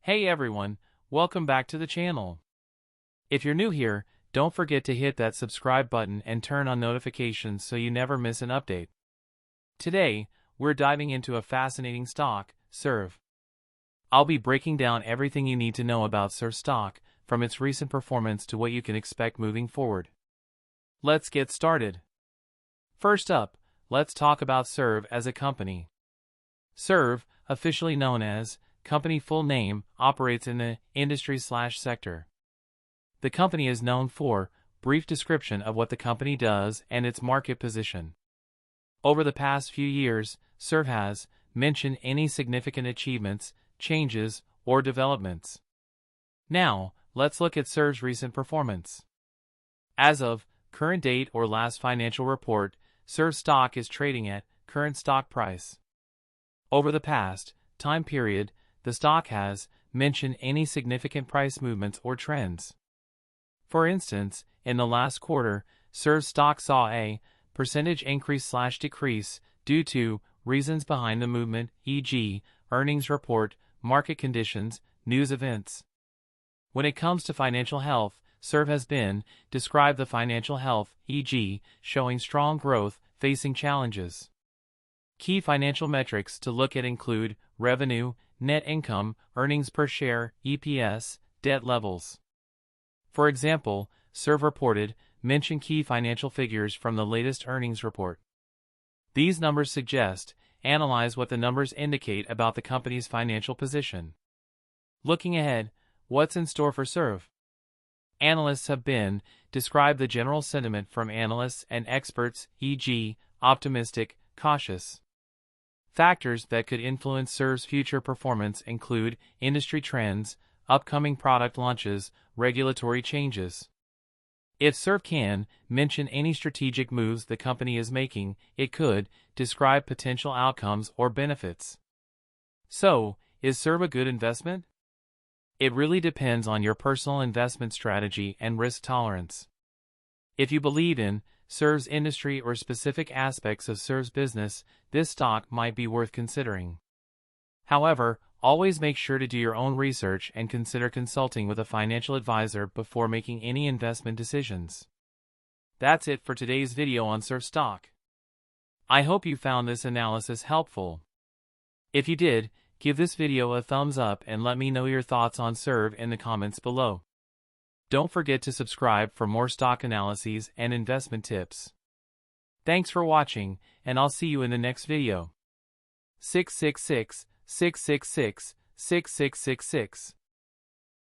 Hey everyone, welcome back to the channel. If you're new here, don't forget to hit that subscribe button and turn on notifications so you never miss an update. Today, we're diving into a fascinating stock, SERV. I'll be breaking down everything you need to know about SERV stock, from its recent performance to what you can expect moving forward. Let's get started. First up, let's talk about SERV as a company. SERV, officially known as company full name, operates in the industry/sector. The company is known for brief description of what the company does and its market position. Over the past few years, SERV has mentioned any significant achievements, changes, or developments. Now, let's look at SERV's recent performance. As of current date or last financial report, SERV stock is trading at current stock price. Over the past time period, the stock has mentioned any significant price movements or trends. For instance, in the last quarter, SERV stock saw a percentage increase/decrease due to reasons behind the movement, e.g., earnings report, market conditions, news events. When it comes to financial health, SERV has been described the financial health, e.g., showing strong growth, facing challenges. Key financial metrics to look at include revenue, net income, earnings per share, EPS, debt levels. For example, SERV reported mention key financial figures from the latest earnings report. These numbers suggest, analyze what the numbers indicate about the company's financial position. Looking ahead, what's in store for SERV? Analysts have been described the general sentiment from analysts and experts, e.g., optimistic, cautious. Factors that could influence SERV's future performance include industry trends, upcoming product launches, regulatory changes. If SERV can mention any strategic moves the company is making, it could describe potential outcomes or benefits. So, is SERV a good investment? It really depends on your personal investment strategy and risk tolerance. If you believe in SERV's industry or specific aspects of SERV's business, this stock might be worth considering. However, always make sure to do your own research and consider consulting with a financial advisor before making any investment decisions. That's it for today's video on SERV stock. I hope you found this analysis helpful. If you did, give this video a thumbs up and let me know your thoughts on SERV in the comments below. Don't forget to subscribe for more stock analyses and investment tips. Thanks for watching, and I'll see you in the next video. 666 666 6666